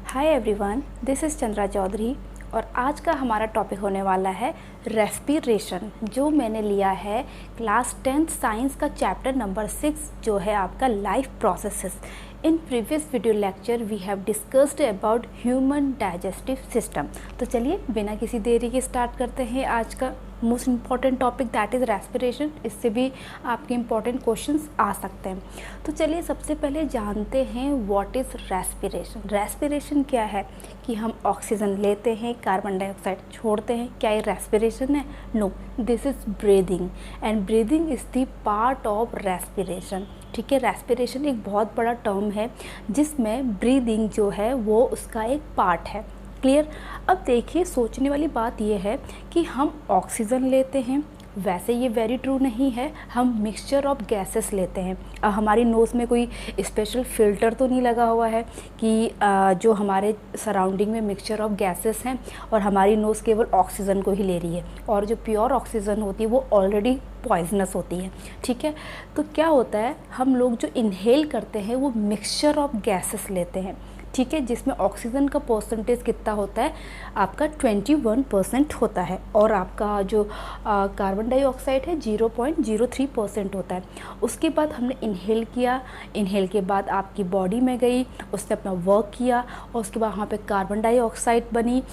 Hi everyone, this is Chandra Chaudhary और आज का हमारा टॉपिक होने वाला है रेस्पिरेशन, जो मैंने लिया है क्लास 10th साइंस का चैप्टर नंबर 6 जो है आपका life processes. In previous video lecture we have discussed about human digestive system. तो चलिए बिना किसी देरी के स्टार्ट करते हैं आज का most important topic that is respiration. इससे भी आपके इम्पॉर्टेंट क्वेश्चंस आ सकते हैं। तो चलिए सबसे पहले जानते हैं व्हाट इज़ रेस्पिरेशन। रेस्पिरेशन क्या है कि हम ऑक्सीजन लेते हैं, कार्बन डाइऑक्साइड छोड़ते हैं। क्या ये रेस्पिरेशन है? No, this is breathing and breathing is the part of respiration. ठीक है, रेस्पिरेशन एक बहुत बड़ा टर्म है जिसमें ब्रीदिंग जो है वो उसका एक पार्ट है। क्लियर? अब देखिए, सोचने वाली बात यह है कि हम ऑक्सीजन लेते हैं, वैसे ये वेरी ट्रू नहीं है। हम मिक्सचर ऑफ गैसेस लेते हैं। अब हमारी नोज़ में कोई स्पेशल फ़िल्टर तो नहीं लगा हुआ है कि जो हमारे सराउंडिंग में मिक्सचर ऑफ गैसेस हैं और हमारी नोज़ केवल ऑक्सीजन को ही ले रही है, और जो प्योर ऑक्सीजन होती है वो ऑलरेडी पॉइजनस होती है। ठीक है, तो क्या होता है, हम लोग जो इनहेल करते हैं वो मिक्सचर ऑफ गैसेस लेते हैं। ठीक है, जिसमें ऑक्सीजन का परसेंटेज कितना होता है? आपका 21% होता है, और आपका जो कार्बन डाइऑक्साइड है 0.03% होता है। उसके बाद हमने इनहेल किया, इनहेल के बाद आपकी बॉडी में गई, उसने अपना वर्क किया और उसके बाद वहाँ पे कार्बन डाइऑक्साइड बनी।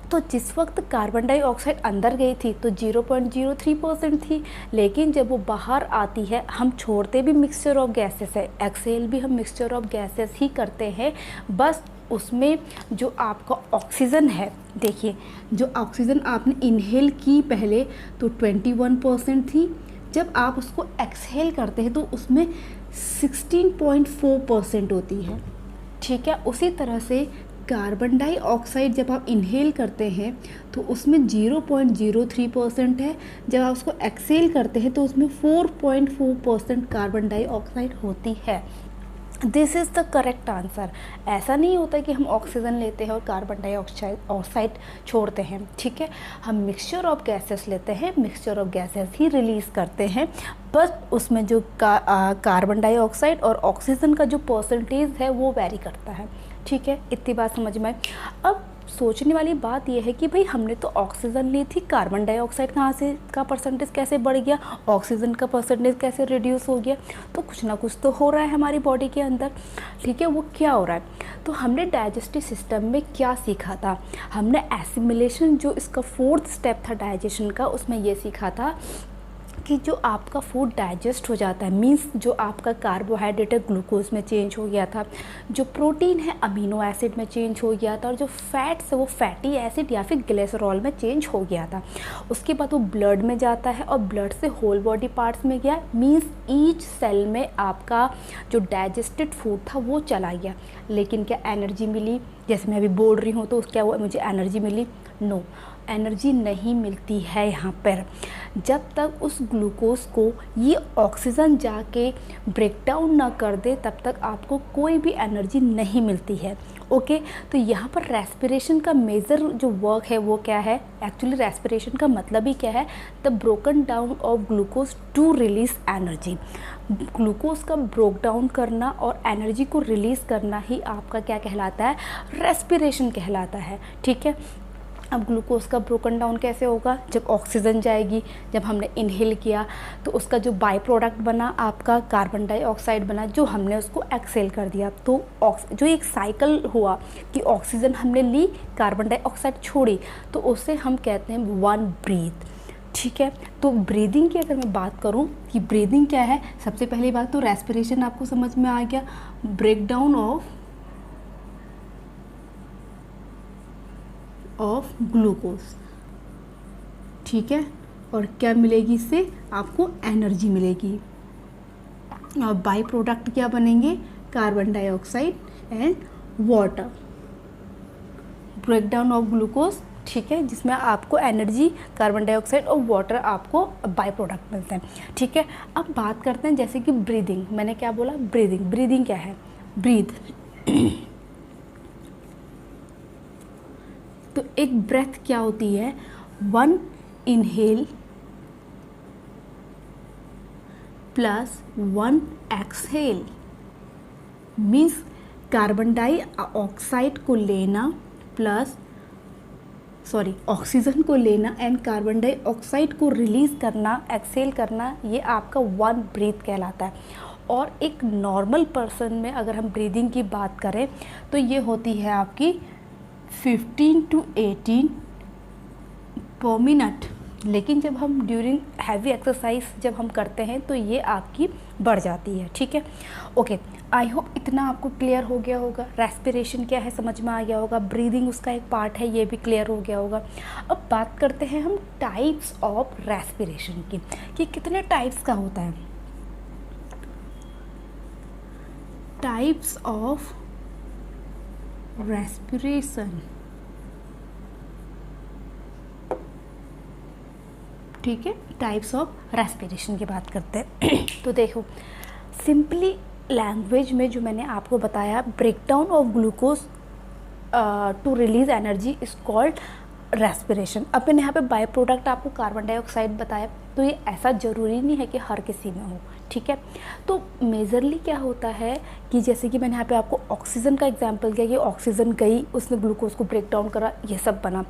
तो जिस वक्त कार्बन डाइऑक्साइड अंदर गई थी तो 0.03% थी, लेकिन जब वो बाहर आती है हम छोड़ते भी मिक्सचर ऑफ गैसेस है, एक्सेल भी हम मिक्सचर ऑफ गैसेस ही करते हैं। बस उसमें जो आपका ऑक्सीजन है, देखिए जो ऑक्सीजन आपने इनहेल की पहले तो 21% थी, जब आप उसको एक्सहेल करते हैं तो उसमें 16.4% होती है। ठीक है, उसी तरह से कार्बन डाइऑक्साइड जब आप इनहेल करते हैं तो उसमें 0.03% है, जब आप उसको एक्सहेल करते हैं तो उसमें 4.4% कार्बन डाइऑक्साइड होती है। This is the correct answer. ऐसा नहीं होता कि हम ऑक्सीजन लेते हैं और कार्बन डाइऑक्साइड छोड़ते हैं। ठीक है, हम मिक्सचर ऑफ गैसेस लेते हैं, mixture of gases he release करते हैं। बस उसमें जो कार्बन डाइऑक्साइड और ऑक्सीजन का जो परसेंटेज है वो वेरी करता है। ठीक है, इतनी बात समझ में आई। अब सोचने वाली बात यह है कि भाई हमने तो ऑक्सीजन ली थी, कार्बन डाइऑक्साइड कहाँ से का परसेंटेज कैसे बढ़ गया, ऑक्सीजन का परसेंटेज कैसे रिड्यूस हो गया? तो कुछ ना कुछ तो हो रहा है हमारी बॉडी के अंदर। ठीक है, वो क्या हो रहा है? तो हमने डाइजेस्टिव सिस्टम में क्या सीखा था? हमने एसिमिलेशन, जो इसका 4th स्टेप था डाइजेशन का, उसमें ये सीखा था कि जो आपका फूड डाइजेस्ट हो जाता है, मीन्स जो आपका कार्बोहाइड्रेट है ग्लूकोज में चेंज हो गया था, जो प्रोटीन है अमीनो एसिड में चेंज हो गया था, और जो फैट्स है वो फैटी एसिड या फिर ग्लिसरॉल में चेंज हो गया था। उसके बाद वो ब्लड में जाता है और ब्लड से होल बॉडी पार्ट्स में गया, मीन्स ईच सेल में आपका जो डाइजेस्टेड फूड था वो चला गया। लेकिन क्या एनर्जी मिली? जैसे मैं अभी बोल रही हूँ तो क्या वो मुझे एनर्जी मिली? नो, एनर्जी नहीं मिलती है यहाँ पर। जब तक उस ग्लूकोज को ये ऑक्सीजन जाके ब्रेक डाउन ना कर दे तब तक आपको कोई भी एनर्जी नहीं मिलती है। ओके, तो यहाँ पर रेस्पिरेशन का मेजर जो वर्क है वो क्या है? एक्चुअली रेस्पिरेशन का मतलब ही क्या है? The broken down of glucose to release energy. Glucose का ब्रोक डाउन करना और एनर्जी को रिलीज़ करना ही आपका क्या कहलाता है? रेस्पिरेशन कहलाता है। ठीक है, अब ग्लूकोज का ब्रोकन डाउन कैसे होगा? जब ऑक्सीजन जाएगी, जब हमने इनहेल किया तो उसका जो बाय प्रोडक्ट बना आपका कार्बन डाइऑक्साइड बना, जो हमने उसको एक्सहेल कर दिया। तो जो एक साइकिल हुआ कि ऑक्सीजन हमने ली, कार्बन डाइऑक्साइड छोड़ी, तो उसे हम कहते हैं वन ब्रीथ। ठीक है, तो ब्रीदिंग की अगर मैं बात करूं कि ब्रीदिंग क्या है, सबसे पहली बात तो रेस्पिरेशन आपको समझ में आ गया। Break down of glucose. ठीक है, और क्या मिलेगी इससे? आपको एनर्जी मिलेगी, और बाय प्रोडक्ट क्या बनेंगे? Carbon dioxide and water. Break down of glucose, ठीक है, जिसमें आपको एनर्जी, कार्बन डाइऑक्साइड और वाटर आपको बाय प्रोडक्ट मिलते हैं। ठीक है, अब बात करते हैं जैसे कि ब्रीदिंग। मैंने क्या बोला? ब्रीदिंग। ब्रीदिंग क्या है? ब्रीथ। तो एक ब्रेथ क्या होती है? One inhale plus one exhale, means carbon dioxide को लेना प्लस ऑक्सीजन को लेना एंड कार्बन डाइऑक्साइड को रिलीज़ करना, एक्सेल करना, ये आपका 1 ब्रीथ कहलाता है। और एक नॉर्मल पर्सन में अगर हम ब्रीदिंग की बात करें तो ये होती है आपकी 15 to 18 पर मिनट। लेकिन जब हम ड्यूरिंग हैवी एक्सरसाइज जब हम करते हैं तो ये आपकी बढ़ जाती है। ठीक है, ओके, आई होप इतना आपको क्लियर हो गया होगा। रेस्पिरेशन क्या है समझ में आ गया होगा, ब्रीदिंग उसका एक पार्ट है ये भी क्लियर हो गया होगा। अब बात करते हैं हम टाइप्स ऑफ रेस्पिरेशन की, कि कितने टाइप्स का होता है। टाइप्स ऑफ रेस्पिरेशन, ठीक है, टाइप्स ऑफ रेस्पिरेशन की बात करते हैं। तो देखो, सिंपली लैंग्वेज में जो मैंने आपको बताया, breakdown of glucose to release energy is called respiration. अब मैंने यहाँ पे बाय प्रोडक्ट आपको कार्बन डाइऑक्साइड बताया, तो ये ऐसा ज़रूरी नहीं है कि हर किसी में हो। ठीक है, तो मेजरली क्या होता है कि जैसे कि मैंने यहाँ पे आपको ऑक्सीजन का एग्जांपल दिया कि ऑक्सीजन गई, उसने ग्लूकोज को ब्रेक डाउन करा, ये सब बना।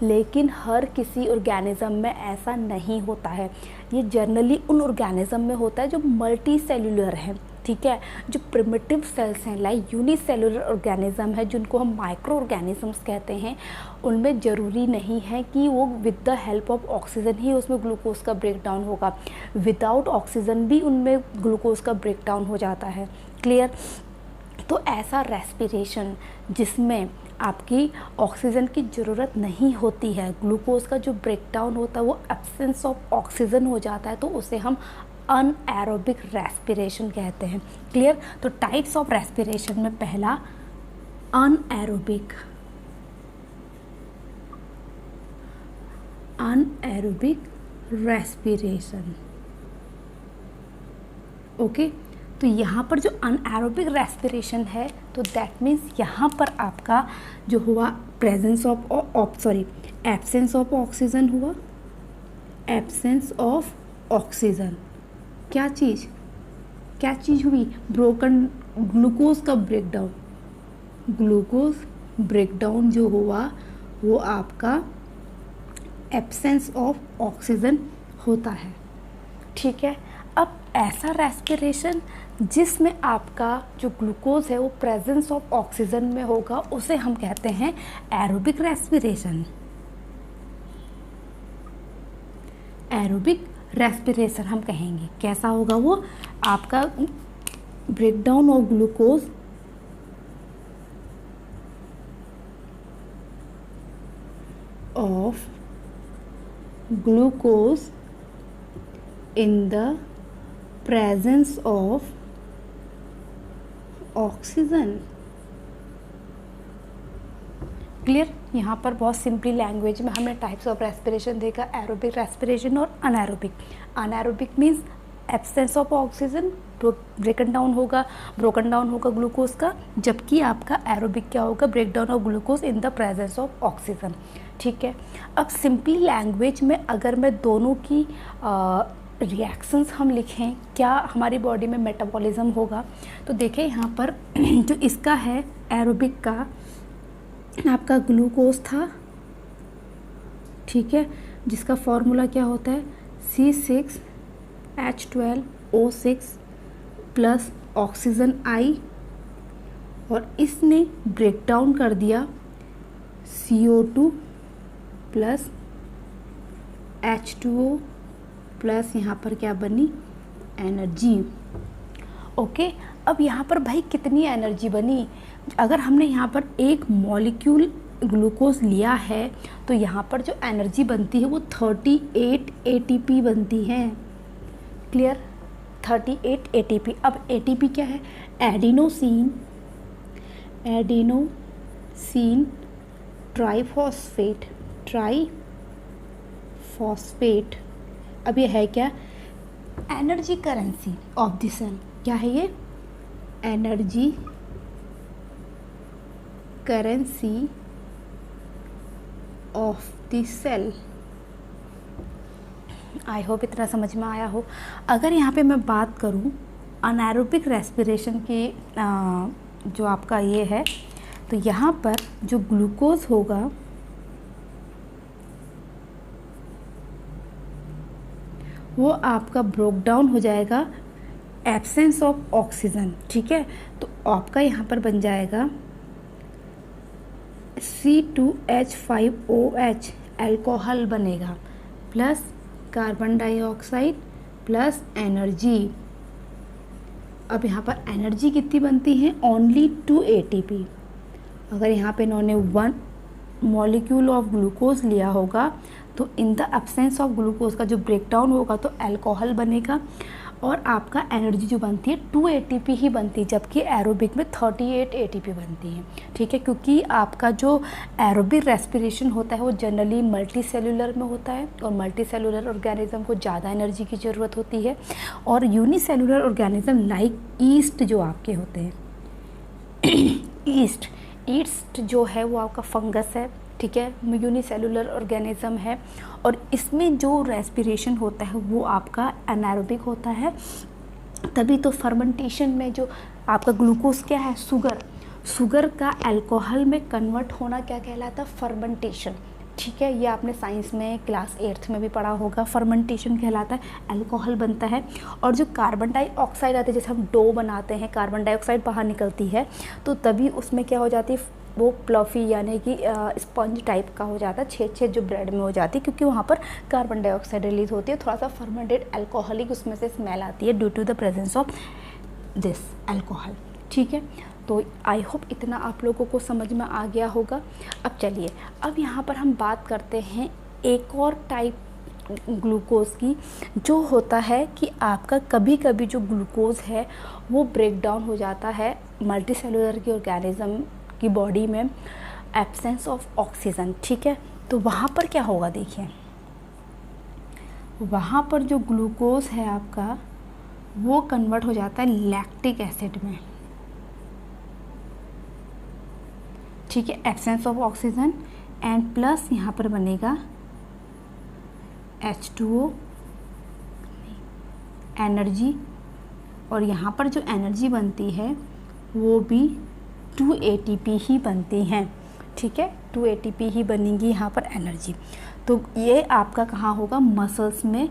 लेकिन हर किसी ऑर्गेनिज्म में ऐसा नहीं होता है। ये जनरली उन ऑर्गेनिज्म में होता है जो मल्टी सेल्यूलर हैं। ठीक है, जो प्रिमिटिव सेल्स हैं, लाइक यूनिसेलुलर ऑर्गेनिज्म है, जिनको हम माइक्रो ऑर्गेनिजम्स कहते हैं, उनमें ज़रूरी नहीं है कि वो with the help of oxygen ही उसमें ग्लूकोज का ब्रेक डाउन होगा। विदाउट ऑक्सीजन भी उनमें ग्लूकोज का ब्रेक डाउन हो जाता है। क्लियर? तो ऐसा रेस्पिरेशन जिसमें आपकी ऑक्सीजन की ज़रूरत नहीं होती है, ग्लूकोज का जो ब्रेक डाउन होता है वो एब्सेंस ऑफ ऑक्सीजन हो जाता है, तो उसे हम अनएरोबिक रेस्पिरेशन कहते हैं। क्लियर? तो टाइप्स ऑफ रेस्पिरेशन में पहला अनएरोबिक रेस्पिरेशन। ओके, तो यहाँ पर जो अनएरोबिक रेस्पिरेशन है, तो दैट मीन्स यहाँ पर आपका जो हुआ प्रेजेंस एब्सेंस ऑफ ऑक्सीजन हुआ, एब्सेंस ऑफ ऑक्सीजन। क्या चीज़ हुई? ब्रोकन ग्लूकोज का ब्रेकडाउन। ग्लूकोज ब्रेकडाउन जो हुआ वो आपका एब्सेंस ऑफ ऑक्सीजन होता है। ठीक है, अब ऐसा रेस्पिरेशन जिसमें आपका जो ग्लूकोज है वो प्रेजेंस ऑफ ऑक्सीजन में होगा, उसे हम कहते हैं एरोबिक रेस्पिरेशन। एरोबिक रेस्पिरेशन हम कहेंगे। कैसा होगा वो? आपका breakdown of glucose in the presence of oxygen। Clear? यहाँ पर बहुत सिंपली लैंग्वेज में हमने टाइप्स ऑफ रेस्पिरेशन देखा, एरोबिक रेस्पिरेशन और anaerobic. Anaerobic means absence of oxygen, broken down होगा ग्लूकोज का, जबकि आपका एरोबिक क्या होगा? Break down of glucose in the presence of oxygen. ठीक है, अब सिंपली लैंग्वेज में अगर मैं दोनों की रिएक्शंस हम लिखें, क्या हमारी बॉडी में मेटाबॉलिज्म होगा, तो देखें यहाँ पर जो इसका है एरोबिक का, आपका ग्लूकोज था, ठीक है, जिसका फॉर्मूला क्या होता है? C6H12O6 प्लस ऑक्सीजन I, और इसने ब्रेक डाउन कर दिया CO2 प्लस H2O प्लस यहाँ पर क्या बनी? एनर्जी। ओके, अब यहाँ पर भाई कितनी एनर्जी बनी? अगर हमने यहाँ पर एक मॉलिक्यूल ग्लूकोज लिया है तो यहाँ पर जो एनर्जी बनती है वो 38 ATP बनती है। क्लियर? 38 ATP। अब ATP क्या है? Adenosine triphosphate. अब ये है क्या? Energy currency of the cell. क्या है ये? Energy currency of the cell. I hope इतना समझ में आया हो। अगर यहाँ पे मैं बात करूँ अनएरोबिक रेस्पिरेशन के जो आपका ये है, तो यहाँ पर जो ग्लूकोज होगा वो आपका ब्रोक डाउन हो जाएगा एब्सेंस ऑफ ऑक्सीजन, ठीक है। तो आपका यहाँ पर बन जाएगा C2H5OH अल्कोहल बनेगा, plus carbon dioxide plus energy. अब यहाँ पर एनर्जी कितनी बनती है, ओनली 2 ATP। अगर यहाँ पे इन्होंने 1 मॉलिक्यूल ऑफ ग्लूकोज लिया होगा तो in the absence of glucose का जो ब्रेकडाउन होगा तो अल्कोहल बनेगा, और आपका एनर्जी जो बनती है 2 ATP ही बनती है, जबकि एरोबिक में 38 ATP बनती है, ठीक है। क्योंकि आपका जो एरोबिक रेस्पिरेशन होता है वो जनरली मल्टी सेलुलर में होता है, और मल्टी सेलुलर ऑर्गेनिज्म को ज़्यादा एनर्जी की ज़रूरत होती है। और यूनिसेलुलर ऑर्गेनिज्म लाइक ईस्ट जो आपके होते हैं ईस्ट जो है वो आपका फंगस है, ठीक है, यूनिसेलुलर ऑर्गेनिज्म है, और इसमें जो रेस्पिरेशन होता है वो आपका एनारोबिक होता है। तभी तो फर्मेंटेशन में जो आपका ग्लूकोज क्या है, शुगर का अल्कोहल में कन्वर्ट होना क्या कहलाता है, फर्मेंटेशन, ठीक है। ये आपने साइंस में क्लास 8th में भी पढ़ा होगा, फर्मेंटेशन कहलाता है, अल्कोहल बनता है। और जो कार्बन डाइऑक्साइड आते हैं, जैसे हम डो बनाते हैं, कार्बन डाइऑक्साइड बाहर निकलती है, तो तभी उसमें क्या हो जाती है, वो प्लफी यानी कि स्पंज टाइप का हो जाता है, छेद जो ब्रेड में हो जाती है, क्योंकि वहाँ पर कार्बन डाइऑक्साइड रिलीज होती है, थोड़ा सा फर्मेंटेड अल्कोहलिक उसमें से स्मेल आती है due to the presence of this alcohol, ठीक है। तो आई होप इतना आप लोगों को समझ में आ गया होगा। अब चलिए, अब यहाँ पर हम बात करते हैं एक और टाइप ग्लूकोज की, जो होता है कि आपका कभी कभी जो ग्लूकोज है वो ब्रेक डाउन हो जाता है मल्टी सेलुलर की ऑर्गेनिज्म की बॉडी में एब्सेंस ऑफ ऑक्सीजन, ठीक है। तो वहाँ पर क्या होगा, देखिए वहाँ पर जो ग्लूकोज है आपका वो कन्वर्ट हो जाता है लैक्टिक एसिड में, ठीक है, absence of oxygen, and plus यहाँ पर बनेगा H2O एनर्जी, और यहाँ पर जो एनर्जी बनती है वो भी 2 ATP ही बनती हैं, ठीक है, 2 ATP ही बनेंगी यहाँ पर एनर्जी। तो ये आपका कहाँ होगा, मसल्स में,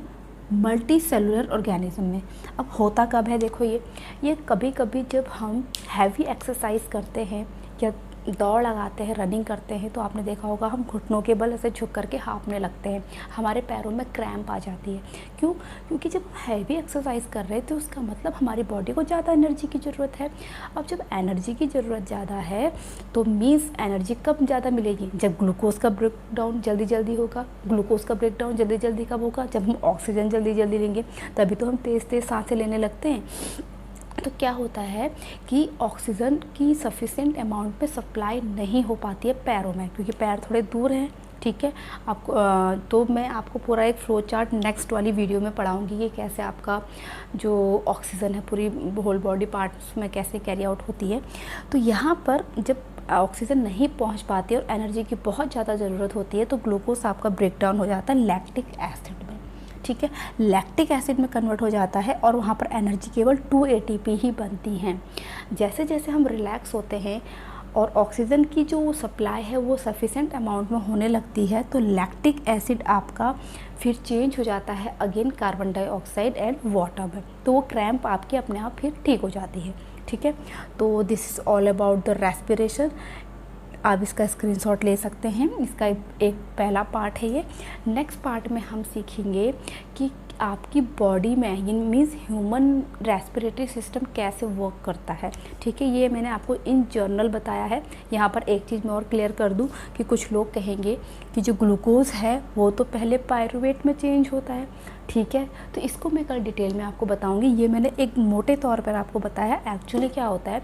मल्टी सेलुलर ऑर्गेनिज्म में। अब होता कब है, देखो ये कभी कभी जब हम हैवी एक्सरसाइज करते हैं या दौड़ लगाते हैं, रनिंग करते हैं, तो आपने देखा होगा हम घुटनों के बल ऐसे झुक करके हाँफने लगते हैं, हमारे पैरों में क्रैम्प आ जाती है। क्यों? क्योंकि जब हैवी एक्सरसाइज कर रहे हैं तो उसका मतलब हमारी बॉडी को ज़्यादा एनर्जी की ज़रूरत है। अब जब एनर्जी की ज़रूरत ज़्यादा है तो मीन्स एनर्जी कब ज़्यादा मिलेगी, जब ग्लूकोज का ब्रेक डाउन जल्दी जल्दी होगा। ग्लूकोज का ब्रेक डाउन जल्दी जल्दी कब होगा, जब हम ऑक्सीजन जल्दी जल्दी लेंगे, तभी तो हम तेज़ तेज़ सांसें लेने लगते हैं। तो क्या होता है कि ऑक्सीजन की सफिशिएंट अमाउंट में सप्लाई नहीं हो पाती है पैरों में, क्योंकि पैर थोड़े दूर हैं, ठीक है। आपको तो मैं आपको पूरा एक फ्लो चार्ट नेक्स्ट वाली वीडियो में पढ़ाऊंगी कि कैसे आपका जो ऑक्सीजन है पूरी होल बॉडी पार्ट्स में कैसे कैरी आउट होती है। तो यहाँ पर जब ऑक्सीजन नहीं पहुँच पाती है और एनर्जी की बहुत ज़्यादा ज़रूरत होती है तो ग्लूकोज आपका ब्रेक डाउन हो जाता है लैक्टिक एसिड में, ठीक है, लैक्टिक एसिड में कन्वर्ट हो जाता है, और वहाँ पर एनर्जी केवल 2 ATP ही बनती हैं। जैसे जैसे हम रिलैक्स होते हैं और ऑक्सीजन की जो सप्लाई है वो सफिशेंट अमाउंट में होने लगती है, तो लैक्टिक एसिड आपका फिर चेंज हो जाता है again carbon dioxide and water में, तो वो क्रैम्प आपकी अपने आप फिर ठीक हो जाती है, ठीक है। तो this is all about the respiration. आप इसका स्क्रीनशॉट ले सकते हैं, इसका एक पहला पार्ट है ये। नेक्स्ट पार्ट में हम सीखेंगे कि आपकी बॉडी में ये मीन्स ह्यूमन रेस्पिरेटरी सिस्टम कैसे वर्क करता है, ठीक है। ये मैंने आपको इन जनरल बताया है। यहाँ पर एक चीज़ मैं और क्लियर कर दूँ कि कुछ लोग कहेंगे कि जो ग्लूकोज है वो तो पहले पायरुवेट में चेंज होता है, ठीक है, तो इसको मैं कल डिटेल में आपको बताऊंगी। ये मैंने एक मोटे तौर पर आपको बताया। एक्चुअली क्या होता है,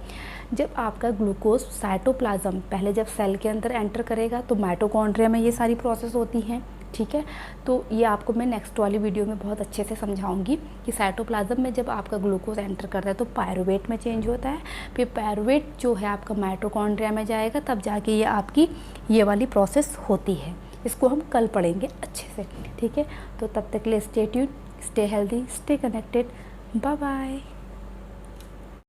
जब आपका ग्लूकोज साइटोप्लाज्म पहले जब सेल के अंदर एंटर करेगा तो माइटोकॉन्ड्रिया में ये सारी प्रोसेस होती हैं, ठीक है। तो ये आपको मैं नेक्स्ट वाली वीडियो में बहुत अच्छे से समझाऊंगी कि साइटोप्लाज्म में जब आपका ग्लूकोज एंटर करता है तो पायरुवेट में चेंज होता है, फिर पायरुवेट जो है आपका माइटोकॉन्ड्रिया में जाएगा, तब जाके ये आपकी ये वाली प्रोसेस होती है। इसको हम कल पढ़ेंगे अच्छे से, ठीक है। तो तब तक के लिए stay tuned, stay healthy, stay connected, bye bye.